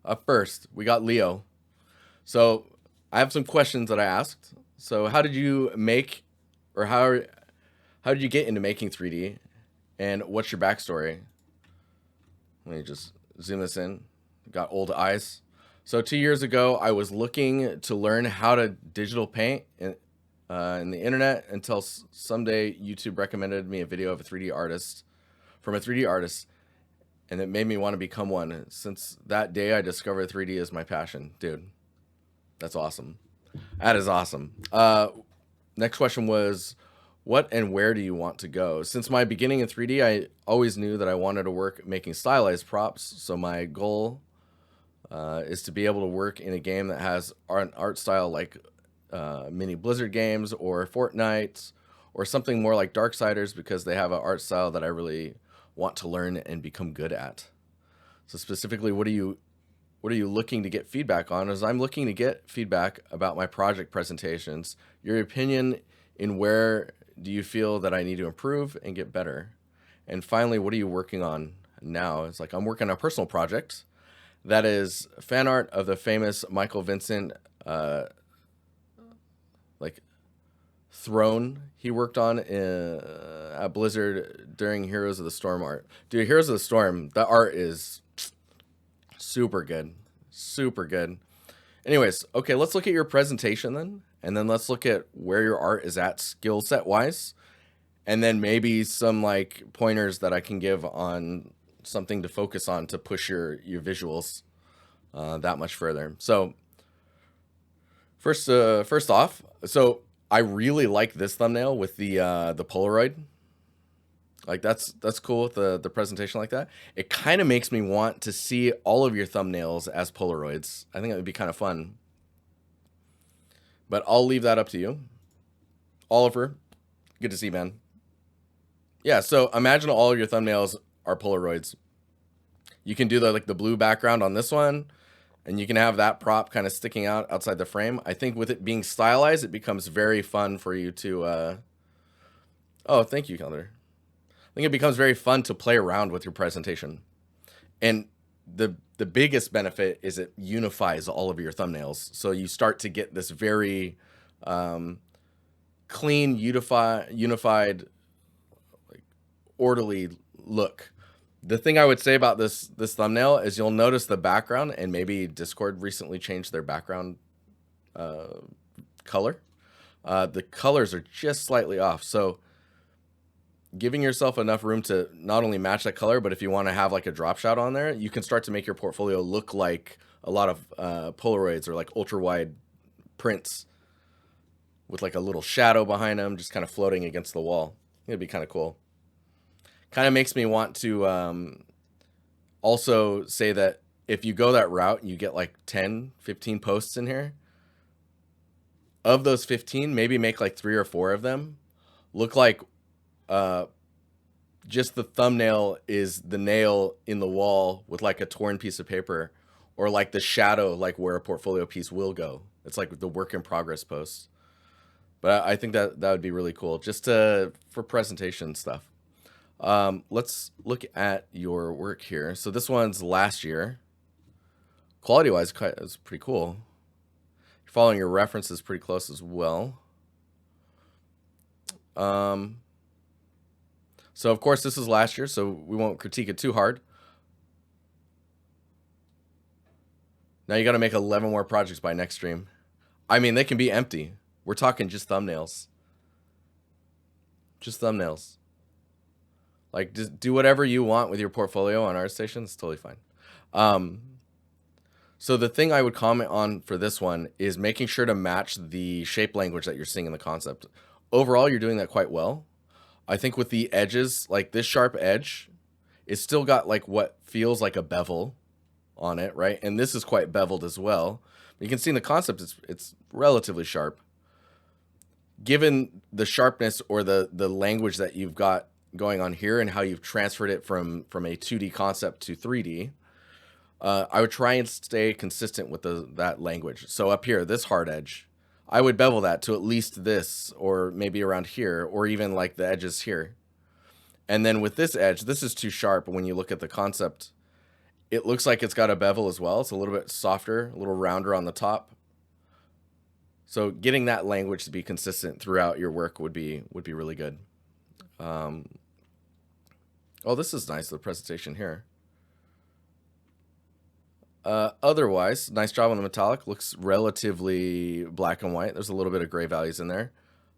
Up first, we got Leo. So I have some questions that I asked. So how did you make, or how did you get into making 3D, and what's your backstory? Let me just zoom this in. Got old eyes. So 2 years ago, I was looking to learn how to digital paint in the internet until someday YouTube recommended me a video of a 3D artist from a 3D artist, and it made me want to become one. Since that day, I discovered 3D as my passion, dude. That's awesome. That is awesome. Next question was, what and where do you want to go? Since my beginning in 3D, I always knew that I wanted to work making stylized props. So my goal is to be able to work in a game that has an art style like mini Blizzard games or Fortnite or something more like Darksiders, because they have an art style that I really want to learn and become good at. So specifically, what are you looking to get feedback on? As I'm looking to get feedback about my project presentations, your opinion in where do you feel that I need to improve and get better? And finally, what are you working on now? It's like I'm working on a personal project that is fan art of the famous Michael Vincent like throne he worked on at Blizzard during Heroes of the Storm art. Dude, Heroes of the Storm, the art is super good. Super good. Anyways, okay, let's look at your presentation then. And then let's look at where your art is at skill set wise. And then maybe some like pointers that I can give on something to focus on to push your visuals that much further. So first off, so I really like this thumbnail with the Polaroid. Like that's cool with the presentation like that. It kind of makes me want to see all of your thumbnails as Polaroids. I think that would be kind of fun. But I'll leave that up to you. Oliver, good to see you, man. Yeah, so imagine all of your thumbnails are Polaroids. You can do the blue background on this one, and you can have that prop kind of sticking out outside the frame. I think with it being stylized, it becomes very fun for you to oh, thank you, Calendar. I think it becomes very fun to play around with your presentation. And the biggest benefit is it unifies all of your thumbnails. So you start to get this very clean, unified, like orderly look. The thing I would say about this thumbnail is you'll notice the background, and maybe Discord recently changed their background color. The colors are just slightly off. So giving yourself enough room to not only match that color, but if you want to have like a drop shot on there, you can start to make your portfolio look like a lot of Polaroids or like ultra wide prints with like a little shadow behind them, just kind of floating against the wall. It'd be kind of cool. Kind of makes me want to also say that if you go that route and you get like 10, 15 posts in here, of those 15, maybe make like 3 or 4 of them look like just the thumbnail is the nail in the wall with like a torn piece of paper, or like the shadow, like where a portfolio piece will go. It's like the work in progress post. But I think that would be really cool just for presentation stuff. Let's look at your work here. So this one's last year. Quality wise, it's pretty cool. You're following your references pretty close as well. So of course this is last year, so we won't critique it too hard. Now you got to make 11 more projects by next stream. I mean, they can be empty. We're talking just thumbnails. Just thumbnails. Like, just do whatever you want with your portfolio on Artstation. It's totally fine. So the thing I would comment on for this one is making sure to match the shape language that you're seeing in the concept. Overall, you're doing that quite well. I think with the edges, like this sharp edge, it's still got like what feels like a bevel on it, right? And this is quite beveled as well. You can see in the concept, it's relatively sharp. Given the sharpness or the language that you've got going on here and how you've transferred it from a 2D concept to 3D, I would try and stay consistent with that language. So up here, this hard edge, I would bevel that to at least this, or maybe around here, or even like the edges here. And then with this edge, this is too sharp when you look at the concept. It looks like it's got a bevel as well. It's a little bit softer, a little rounder on the top. So getting that language to be consistent throughout your work would be really good. Oh, this is nice, the presentation here. Otherwise, nice job on the metallic. Looks relatively black and white. There's a little bit of gray values in there.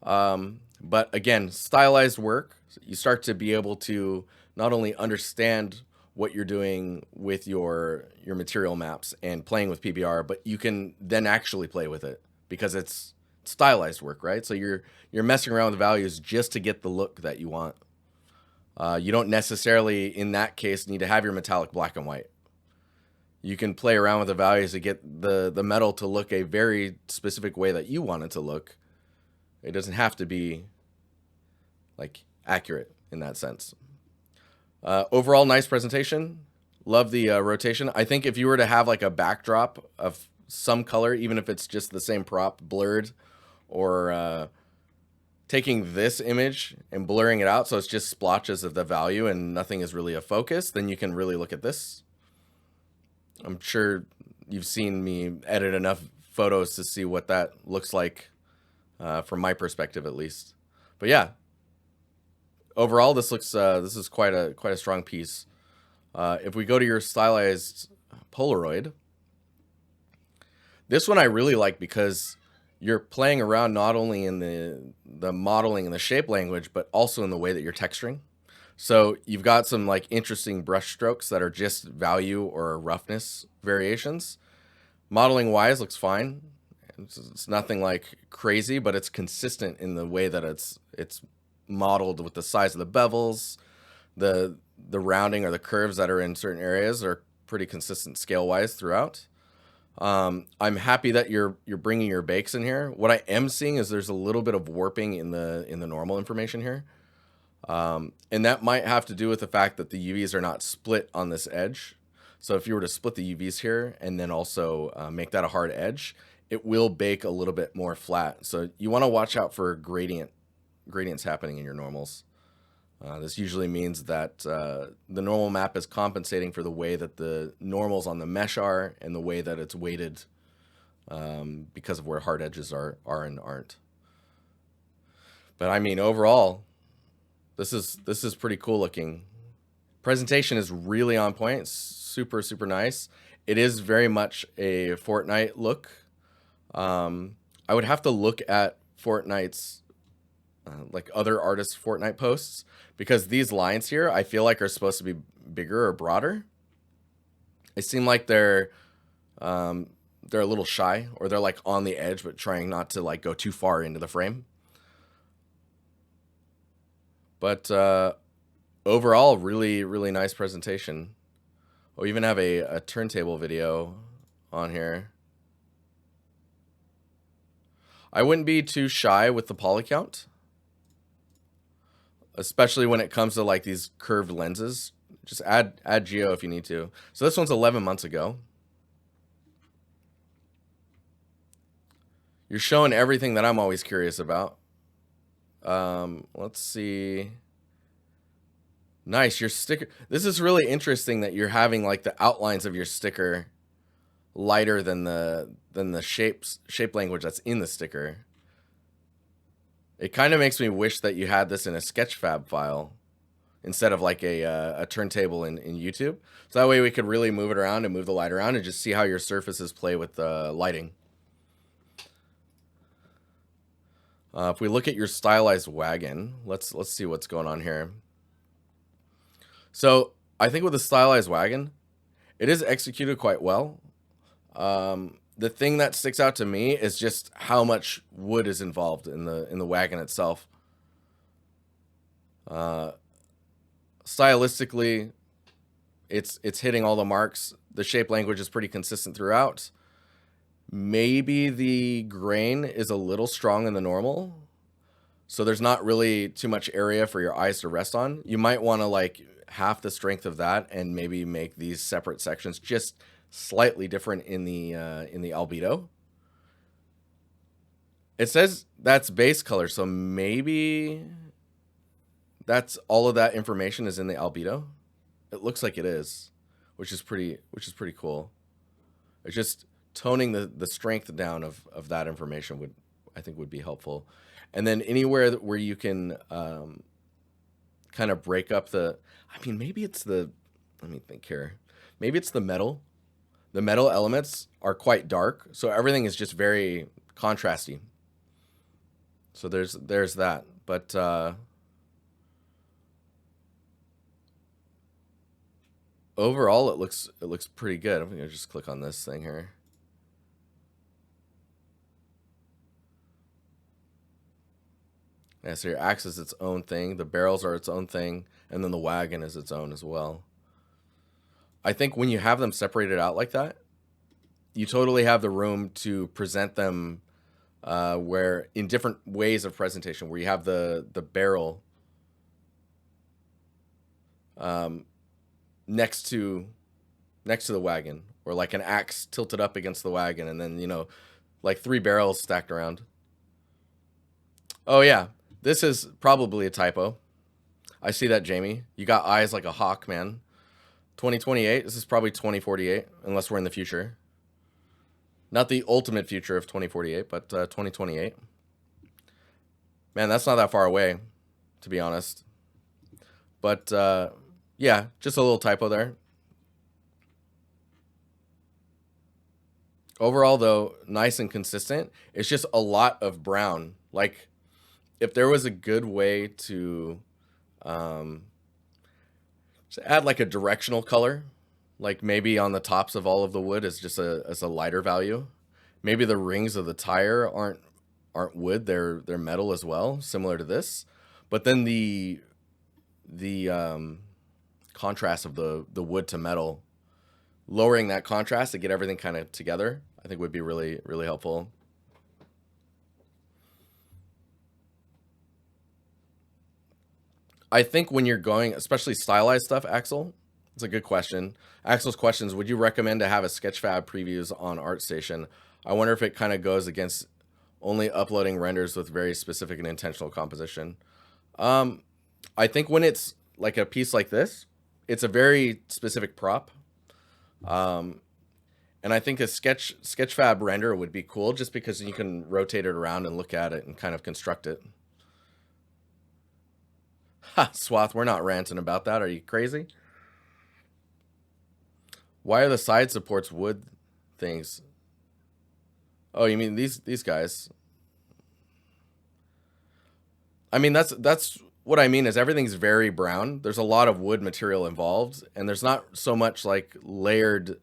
But again, stylized work. You start to be able to not only understand what you're doing with your material maps and playing with PBR, but you can then actually play with it because it's stylized work, right? So you're messing around with values just to get the look that you want. You don't necessarily, in that case, need to have your metallic black and white. You can play around with the values to get the metal to look a very specific way that you want it to look. It doesn't have to be like accurate in that sense. Overall, nice presentation. Love the rotation. I think if you were to have like a backdrop of some color, even if it's just the same prop blurred, or taking this image and blurring it out so it's just splotches of the value and nothing is really a focus, then you can really look at this. I'm sure you've seen me edit enough photos to see what that looks like from my perspective, at least. But yeah, overall, this looks this is quite a strong piece. If we go to your stylized Polaroid, this one I really like because you're playing around not only in the modeling and the shape language, but also in the way that you're texturing. So you've got some like interesting brush strokes that are just value or roughness variations. Modeling wise looks fine. It's nothing like crazy, but it's consistent in the way that it's modeled with the size of the bevels, the rounding or the curves that are in certain areas are pretty consistent scale wise throughout. I'm happy that you're bringing your bakes in here. What I am seeing is there's a little bit of warping in the normal information here. And that might have to do with the fact that the UVs are not split on this edge. So if you were to split the UVs here and then also make that a hard edge, it will bake a little bit more flat. So you want to watch out for gradients happening in your normals. This usually means that the normal map is compensating for the way that the normals on the mesh are and the way that it's weighted because of where hard edges are and aren't. But I mean, overall, this is pretty cool looking. Presentation is really on point. It's super, super nice. It is very much a Fortnite look. I would have to look at Fortnite's like other artists' Fortnite posts, because these lines here I feel like are supposed to be bigger or broader. They seem like they're a little shy, or they're like on the edge but trying not to like go too far into the frame. But overall, really, really nice presentation. We even have a turntable video on here. I wouldn't be too shy with the poly count, especially when it comes to like these curved lenses. Just add geo if you need to. So this one's 11 months ago. You're showing everything that I'm always curious about. Let's see. Nice, your sticker. This is really interesting that you're having like the outlines of your sticker lighter than the shape language that's in the sticker. It kind of makes me wish that you had this in a Sketchfab file instead of like a turntable in YouTube. So that way we could really move it around and move the light around and just see how your surfaces play with the lighting. If we look at your stylized wagon, let's see what's going on here. So I think with the stylized wagon, it is executed quite well. The thing that sticks out to me is just how much wood is involved in the wagon itself. Stylistically, it's hitting all the marks. The shape language is pretty consistent throughout. Maybe the grain is a little strong in the normal, so there's not really too much area for your eyes to rest on. You might want to like half the strength of that and maybe make these separate sections just slightly different in the albedo. It says that's base color, so maybe that's all of that information is in the albedo. It looks like it is, which is pretty cool. It's just toning the strength down of that information would, I think, would be helpful. And then anywhere where you can kind of break up I mean, maybe it's let me think here. Maybe it's the metal. The metal elements are quite dark, so everything is just very contrasty. So there's that. But overall, it looks pretty good. I'm gonna just click on this thing here. Yeah, so your axe is its own thing, the barrels are its own thing, and then the wagon is its own as well. I think when you have them separated out like that, you totally have the room to present them where in different ways of presentation, where you have the barrel next to the wagon, or like an axe tilted up against the wagon, and then like 3 barrels stacked around. Oh yeah, this is probably a typo. I see that, Jamie. You got eyes like a hawk, man. 2028. This is probably 2048, unless we're in the future. Not the ultimate future of 2048, but 2028. Man, that's not that far away, to be honest. But yeah, just a little typo there. Overall, though, nice and consistent. It's just a lot of brown. Like, if there was a good way to add like a directional color, like maybe on the tops of all of the wood is just as a lighter value. Maybe the rings of the tire aren't wood, they're metal as well, similar to this. But then the contrast of the wood to metal, lowering that contrast to get everything kind of together, I think would be really, really helpful. I think when you're going, especially stylized stuff, Axel, it's a good question. Axel's questions: would you recommend to have a Sketchfab previews on Artstation? I wonder if it kind of goes against only uploading renders with very specific and intentional composition. I think when it's like a piece like this, it's a very specific prop. And I think a Sketchfab render would be cool just because you can rotate it around and look at it and kind of construct it. Ha, Swath, we're not ranting about that. Are you crazy? Why are the side supports wood things? Oh, you mean these guys? I mean, that's what I mean is everything's very brown. There's a lot of wood material involved, and there's not so much like layered,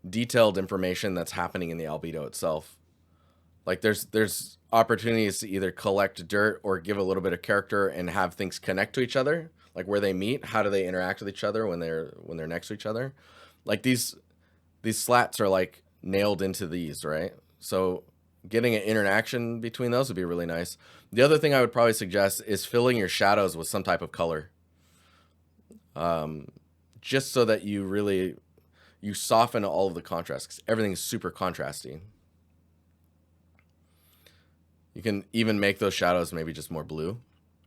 detailed information that's happening in the albedo itself. Like there's opportunities to either collect dirt or give a little bit of character and have things connect to each other, like where they meet, how do they interact with each other when they're next to each other. Like these slats are like nailed into these, right? So getting an interaction between those would be really nice. The other thing I would probably suggest is filling your shadows with some type of color, just so that you soften all of the contrast, because everything is super contrasty. You can even make those shadows maybe just more blue,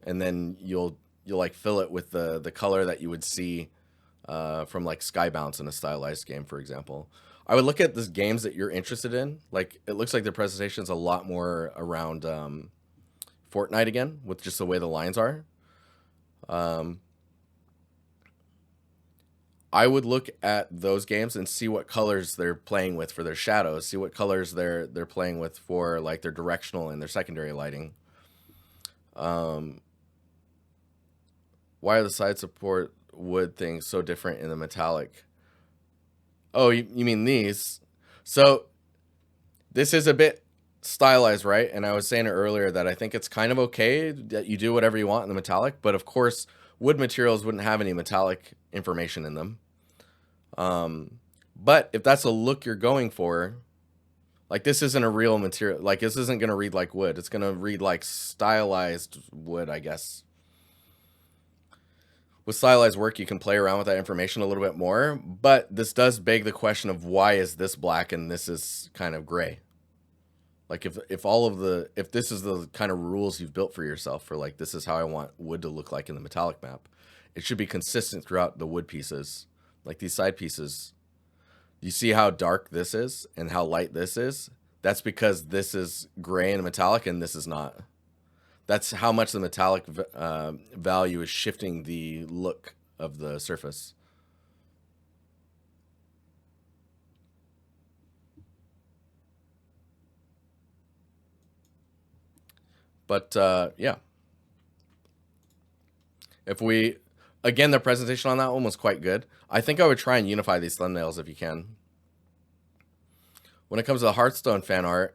and then you'll like fill it with the color that you would see from like Skybounce in a stylized game, for example. I would look at the games that you're interested in. Like, it looks like the presentation's a lot more around Fortnite again, with just the way the lines are. I would look at those games and see what colors they're playing with for their shadows, see what colors they're playing with for like their directional and their secondary lighting. Why are the side support wood things so different in the metallic? Oh, you mean these? So this is a bit stylized, right? And I was saying it earlier that I think it's kind of okay that you do whatever you want in the metallic, but of course wood materials wouldn't have any metallic information in them. But if that's a look you're going for, like this isn't a real material, like this isn't going to read like wood. It's going to read like stylized wood, I guess. With stylized work, you can play around with that information a little bit more, but this does beg the question of why is this black and this is kind of gray? Like if this is the kind of rules you've built for yourself for like, this is how I want wood to look like in the metallic map, it should be consistent throughout the wood pieces. like these side pieces. You see how dark this is and how light this is? That's because this is gray and metallic and this is not. That's how much the metallic value is shifting the look of the surface. But yeah, if we, again, the presentation on that one was quite good. I think I would try and unify these thumbnails if you can. When it comes to the Hearthstone fan art,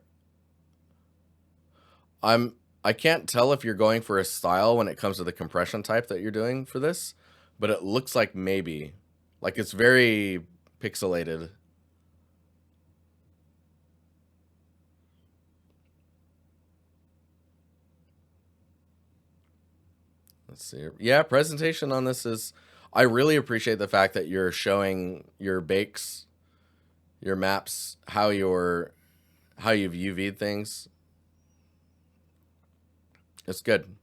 I can't tell if you're going for a style when it comes to the compression type that you're doing for this, but it looks like maybe. Like it's very pixelated. Let's see. Yeah, presentation on this is, I really appreciate the fact that you're showing your bakes, your maps, how you've UV'd things. It's good.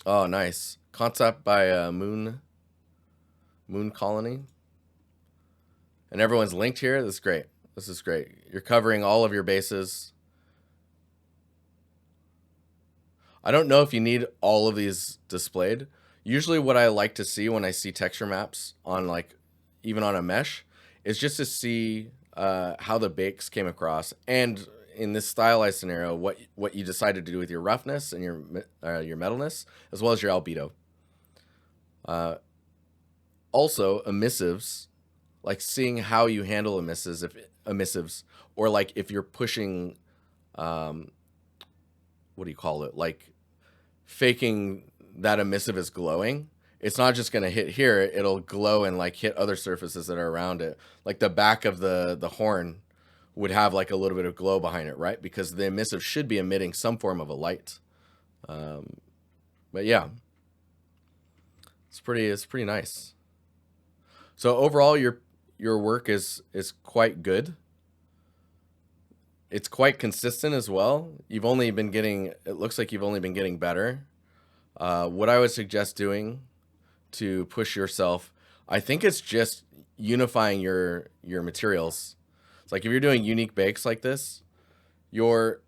Oh, nice. Concept by Moon Colony. And everyone's linked here. This is great. This is great. You're covering all of your bases. I don't know if you need all of these displayed. Usually what I like to see when I see texture maps on, like, even on a mesh, is just to see how the bakes came across, and in this stylized scenario, what you decided to do with your roughness and your metalness, as well as your albedo. Also, emissives, like seeing how you handle emissives, or like if you're pushing, what do you call it? Like faking that emissive is glowing. It's not just going to hit here. It'll glow and like hit other surfaces that are around it. Like the back of the horn would have like a little bit of glow behind it, right? Because the emissive should be emitting some form of a light. But yeah, it's pretty nice. So overall, your work is quite good. It's quite consistent as well. You've only been getting, it looks like you've only been getting better. What I would suggest doing to push yourself, I think it's just unifying your materials. It's like if you're doing unique bakes like this, you're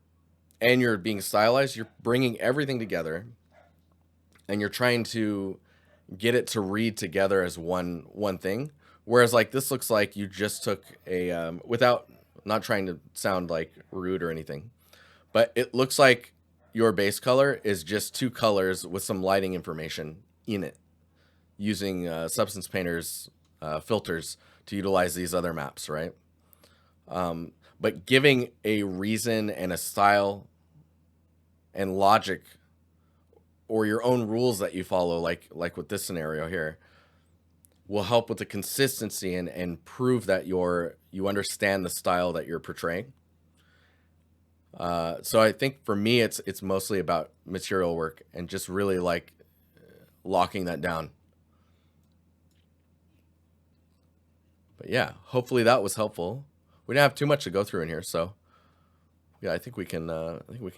being stylized, you're bringing everything together and you're trying to get it to read together as one thing. Whereas like this looks like you just took a, without, not trying to sound like rude or anything, but it looks like your base color is just two colors with some lighting information in it, using Substance Painter's filters to utilize these other maps, right? But giving a reason and a style and logic, or your own rules that you follow, like with this scenario here, will help with the consistency and prove that you understand the style that you're portraying. So I think for me, it's mostly about material work and just really like locking that down. But yeah, hopefully that was helpful. We didn't have too much to go through in here, so yeah, I think we can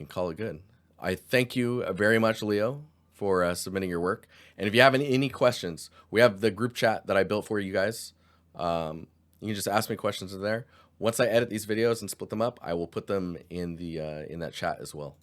call it good. I thank you very much, Leo, for submitting your work. And if you have any questions, we have the group chat that I built for you guys. You can just ask me questions in there. Once I edit these videos and split them up, I will put them in the in that chat as well.